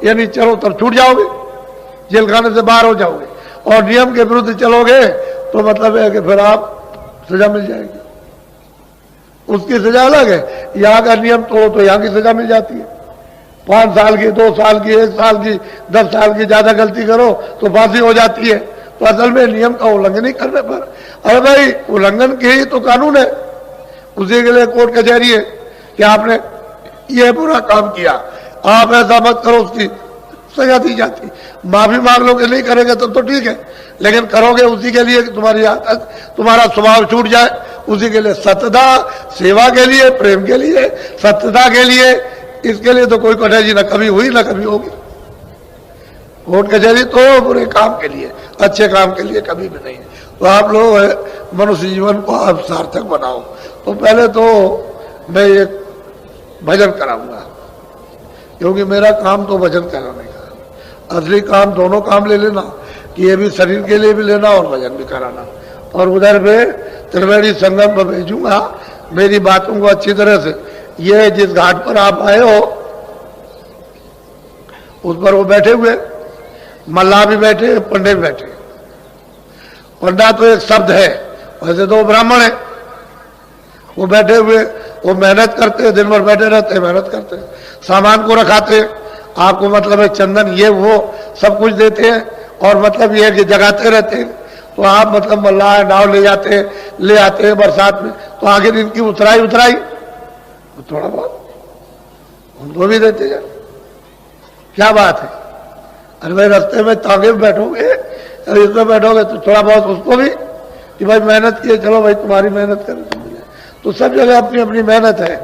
यानी चलो तब छूट जाओगे, जेल खाने से बाहर हो जाओगे। और नियम के विरुद्ध चलोगे तो मतलब है कि फिर आप सजा मिल जाएगी, उसकी सजा अलग है। यहाँ का नियम तोड़ो तो यहाँ की सजा मिल जाती है, 5 साल की, 2 साल की, 1 साल की, 10 साल की। ज्यादा गलती करो तो फांसी हो जाती है। तो असल में नियम का उल्लंघन नहीं करने पर, अरे भाई उल्लंघन के ही तो कानून है, उसी के लिए कोर्ट कचहरी है कि आपने ये बुरा काम किया, आप ऐसा मत करो, उसकी सजा दी जाती। माफी मांग लोगे, नहीं करेंगे तो ठीक है, लेकिन करोगे उसी के लिए कि तुम्हारी आदत, तुम्हारा स्वभाव छूट जाए, उसी के लिए सत्यता, सेवा के लिए, प्रेम के लिए, सत्यता के लिए, इसके लिए तो कोई कठिनाई न कभी हुई न कभी होगी। कोर्ट कचहरी तो बुरे काम के लिए, अच्छे काम के लिए कभी भी नहीं है। तो आप लोग मनुष्य जीवन को आप सार्थक बनाओ। तो पहले तो मैं एक भजन कराऊंगा, क्योंकि मेरा काम तो भजन कराने का, असली काम दोनों काम ले लेना, कि ये भी शरीर के लिए भी लेना और भजन भी कराना। और उधर पे त्रिवेणी संगम पर भेजूंगा मेरी बातों को अच्छी तरह से। ये जिस घाट पर आप आए हो उस पर वो बैठे हुए, मल्लाह भी बैठे, पंडे भी बैठे। पंडा तो एक शब्द है, वैसे तो वो ब्राह्मण है। वो बैठे हुए, वो मेहनत करते हैं, दिन भर बैठे रहते हैं, मेहनत करते हैं, सामान को रखाते हैं, आपको मतलब है चंदन ये वो सब कुछ देते हैं, और मतलब ये है कि जगाते रहते हैं। तो आप मतलब मल्लाह नाव ले जाते हैं, ले आते हैं बरसात में, तो आखिर इनकी उतराई तो थोड़ा बहुत उनको भी देते जाए, क्या बात है। अरे भाई रास्ते में तांगे में बैठोगे, इसमें बैठोगे तो थोड़ा बहुत उसको भी कि भाई मेहनत किए, चलो भाई तुम्हारी मेहनत करें तो मिले। तो सब जगह अपनी अपनी मेहनत है,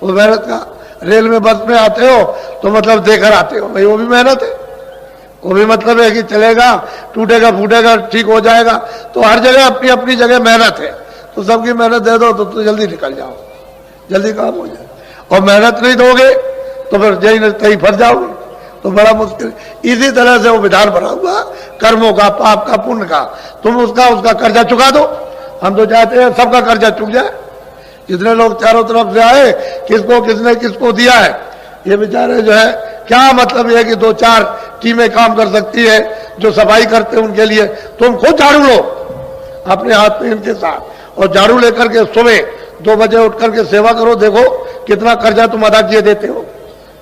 वो मेहनत का। रेल में बस में आते हो तो मतलब देकर आते हो, भाई वो भी मेहनत है, वो भी मतलब है कि चलेगा, टूटेगा फूटेगा ठीक हो जाएगा। तो हर जगह अपनी अपनी जगह मेहनत है, तो सबकी मेहनत दे दो तो जल्दी निकल जाओ, जल्दी काम हो जाए। और मेहनत नहीं दोगे तो फिर जहीं कहीं फंस जाओगे, तो बड़ा मुश्किल। इसी तरह से वो विधान बना हुआ कर्मों का, पाप का, पुण्य का। तुम उसका कर्जा चुका दो। हम तो चाहते हैं सबका कर्जा चुक जाए। जितने लोग चारों तरफ से आए, किसको किसने किसको दिया है, ये बेचारे जो है क्या मतलब ये कि 2-4 टीमें काम कर सकती है, जो सफाई करते हैं उनके लिए। तुम खुद झाड़ू लो अपने हाथ में इनके साथ, और झाड़ू लेकर के सुबह 2 बजे उठ करके सेवा करो, देखो कितना कर्जा तुम अदा किए देते हो।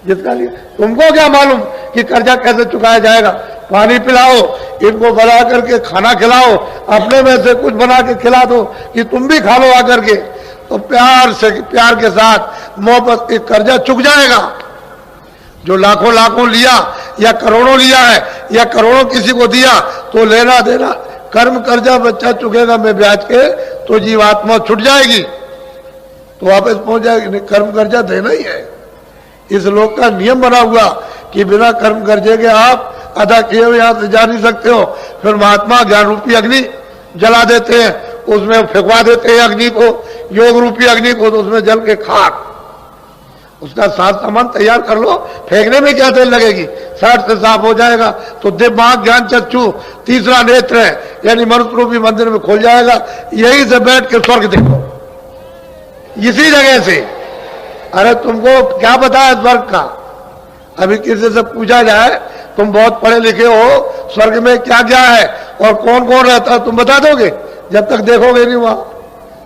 जिसका लिए तुमको क्या मालूम कि कर्जा कैसे चुकाया जाएगा। पानी पिलाओ, इनको बना करके खाना खिलाओ, अपने में से कुछ बना के खिला दो कि तुम भी खा लो आकर के। तो प्यार से, प्यार के साथ मोहब्बत के कर्जा चुक जाएगा। जो लाखों लाखों लिया या करोड़ों लिया है या करोड़ों किसी को दिया, तो लेना देना कर्म कर्जा बच्चा चुकेगा में ब्याज के, तो जीवात्मा छूट जाएगी, तो वापस पहुंच जाएगी। नहीं, कर्म कर्जा देना ही है। इस लोक का नियम बना हुआ कि बिना कर्म कर्जे के आप अदा किए हुए यहां से जा नहीं सकते हो। फिर महात्मा ज्ञान रूपी अग्नि जला देते हैं, उसमें फेंकवा देते हैं अग्नि को, योग रूपी अग्नि को, तो उसमें जल के खाक, उसका साफ सामान तैयार कर लो, फेंकने में क्या देर लगेगी, 60 से साफ हो जाएगा। तो दिमाग ज्ञान चक्षु तीसरा नेत्र है, यानी मनुष्य रूपी मंदिर में खुल जाएगा। यही से बैठ के स्वर्ग देखो, इसी जगह से। अरे तुमको क्या पता है स्वर्ग का? अभी किसी से पूछा जाए, तुम बहुत पढ़े लिखे हो, स्वर्ग में क्या क्या है और कौन कौन रहता है, तुम बता दोगे? जब तक देखोगे नहीं वहां,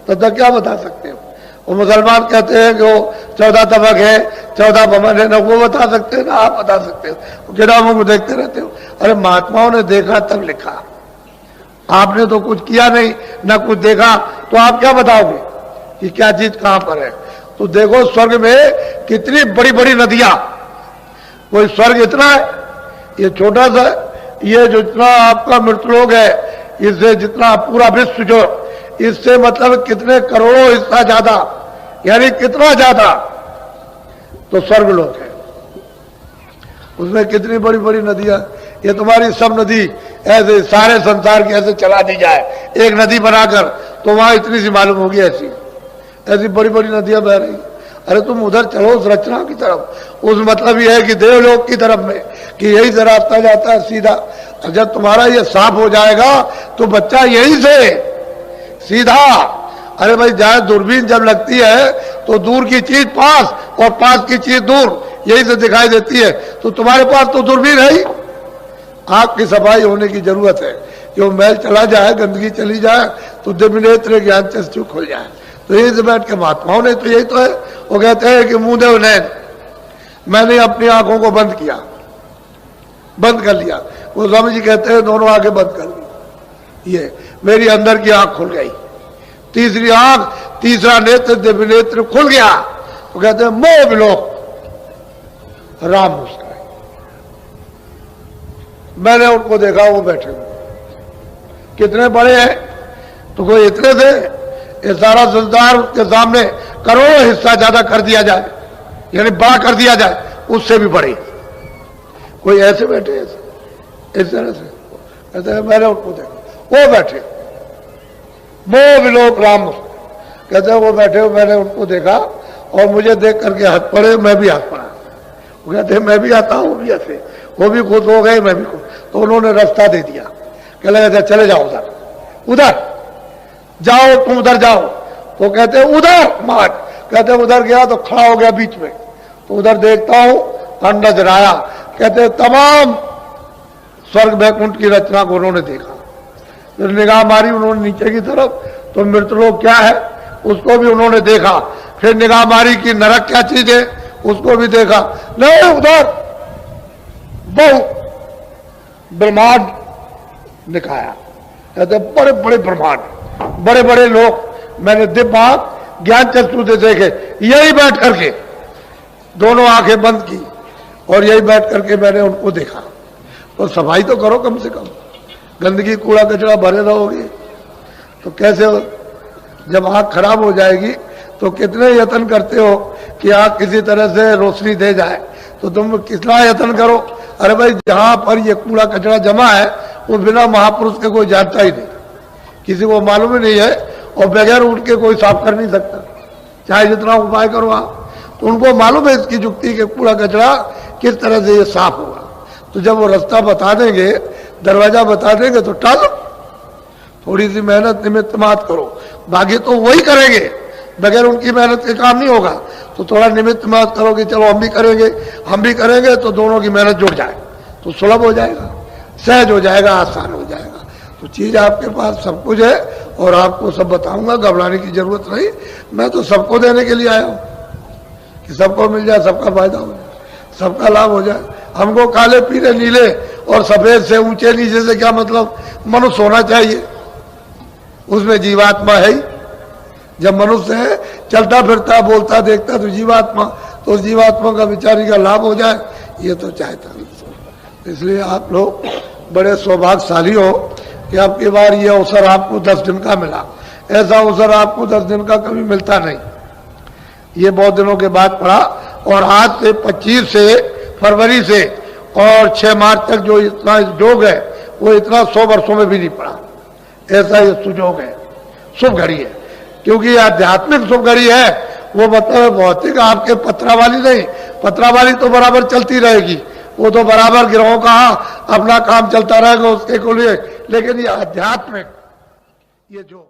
तब तक क्या बता सकते हो? वो मुसलमान कहते हैं कि वो 14 तबक है, 14 भवन है, ना वो बता सकते हैं ना आप बता सकते हो, किताबों को देखते रहते हो। अरे महात्माओं ने देखा तब लिखा, आपने तो कुछ किया नहीं, ना कुछ देखा, तो आप क्या बताओगे कि क्या चीज कहां पर है? तो देखो स्वर्ग में कितनी बड़ी बड़ी नदियां, कोई स्वर्ग इतना है, ये छोटा सा, ये जितना आपका मृतलोक है, इससे जितना पूरा विश्व जो, इससे मतलब कितने करोड़ों हिस्सा ज्यादा, यानी कितना ज्यादा तो स्वर्गलोक है। उसमें कितनी बड़ी बड़ी नदियां, ये तुम्हारी सब नदी ऐसे सारे संसार की ऐसे चला दी जाए एक नदी बनाकर, तो वहां इतनी सी मालूम होगी, ऐसी बड़ी बड़ी नदियां बह रही। अरे तुम उधर चलो उस रचना की तरफ, उस मतलब ये है कि देवलोक की तरफ में, कि यही से रास्ता जाता है सीधा। जब तुम्हारा ये साफ हो जाएगा तो बच्चा यही से सीधा। अरे भाई जहां दूरबीन जब लगती है तो दूर की चीज पास और पास की चीज दूर, यही तो दिखाई देती है। तो तुम्हारे पास तो दूरबीन है ही। आंख की सफाई होने की जरूरत है कि वो मैल चला जाए, गंदगी चली जाए, तो दिव्य नेत्र ज्ञान चक्षु खुल जाए। तो यही से बैठ के महात्माओं ने तो यही तो है। वो कहते हैं कि मुंह देव नैन, मैंने अपनी आंखों को बंद किया, बंद कर लिया। वो स्वामी जी कहते हैं दोनों आंखें बंद कर दी, ये मेरी अंदर की आंख खुल गई। तीसरी आंख, तीसरा नेत्र, दिव्य नेत्र खुल गया। तो कहते हैं मोह विलोक राम मुस्काए। मैंने उनको देखा, वो बैठे हुए कितने बड़े हैं, तो कोई इतने थे, ये सारा संसार के सामने करोड़ों हिस्सा ज्यादा कर दिया जाए, यानी बड़ा कर दिया जाए, उससे भी बड़े। कोई ऐसे बैठे, ऐसे इस तरह से कहते हैं। मैंने उनको देखा, वो बैठे मोह विलोक राम मुस्काए। कहते हैं वो बैठे हो, मैंने उनको देखा और मुझे देख करके हंस पड़े, मैं भी हंस पड़ा। वो कहते हैं मैं भी आता हूं, वो भी ऐसे, वो भी खुश हो गए, मैं भी खुश। तो उन्होंने रास्ता दे दिया, कह लगे चले जाओ उधर, उधर जाओ, तुम उधर जाओ। तो कहते हैं उधर मार। कहते हैं उधर गया तो खड़ा हो गया बीच में। तो उधर देखता हूं, नजर आया। कहते हैं तमाम स्वर्ग वैकुंठ की रचना को उन्होंने देखा। फिर निगाह मारी उन्होंने नीचे की तरफ, तो मृतलोक क्या है उसको भी उन्होंने देखा। फिर निगाह मारी कि नरक क्या चीज है, उसको भी देखा। नहीं, उधर बहु ब्रह्मांड दिखाया। कहते बड़े बड़े ब्रह्मांड, बड़े बड़े लोग मैंने दिव्य ज्ञान चक्षु से देखे। यही बैठ करके दोनों आंखें बंद की और यही बैठ करके मैंने उनको देखा। तो सफाई तो करो कम से कम, गंदगी कूड़ा कचरा भरे रहोगे तो कैसे हो? जब आंख खराब हो जाएगी तो कितने यत्न करते हो कि आंख किसी तरह से रोशनी दे जाए, तो तुम कितना यत्न करो। अरे भाई, जहां पर ये कूड़ा कचरा जमा है वो बिना महापुरुष के कोई जानता ही नहीं, किसी को मालूम ही नहीं है, और बगैर उठ के कोई साफ कर नहीं सकता, चाहे जितना उपाय करो आप। तो उनको मालूम है इसकी जुक्ति के कूड़ा कचरा किस तरह से ये साफ होगा। तो जब वो रास्ता बता देंगे, दरवाजा बता देंगे, तो टालो, थोड़ी सी मेहनत निमित्त मात करो। बाकी तो वही करेंगे, बगैर उनकी मेहनत के काम नहीं होगा। तो थोड़ा निमित्त मात करो कि चलो हम भी करेंगे, तो दोनों की मेहनत जुड़ जाए, तो सुलभ हो जाएगा, सहज हो जाएगा, आसान हो जाएगा। तो चीज आपके पास सब कुछ है और आपको सब बताऊंगा, घबराने की जरूरत नहीं। मैं तो सबको देने के लिए आया हूं कि सबको मिल जाए, सबका फायदा हो जाए, सबका लाभ हो जाए। हमको काले पीले नीले और सफेद से, ऊंचे नीचे से क्या मतलब? मनुष्य होना चाहिए, उसमें जीवात्मा है ही। जब मनुष्य है, चलता फिरता बोलता देखता, तो जीवात्मा, तो उस जीवात्मा का बेचारी का लाभ हो जाए, ये तो चाहता है। इसलिए आप लोग बड़े सौभाग्यशाली हो कि आपकी बार ये अवसर आपको 10 दिन का मिला। ऐसा अवसर आपको 10 दिन का कभी मिलता नहीं। ये बहुत दिनों के बाद पड़ा, और आज से 25 से फरवरी से और 6 मार्च तक जो इतना योग है, वो इतना 100 वर्षों में भी नहीं पड़ा। ऐसा ये सुयोग है, शुभ घड़ी है। क्योंकि आध्यात्मिक शुभ घड़ी है, वो मतलब भौतिक आपके पत्रावाली नहीं। पत्रावाली तो बराबर चलती रहेगी, वो तो बराबर गिरोह का अपना काम चलता रहेगा उसके को लिए। लेकिन ये आध्यात्मिक, ये जो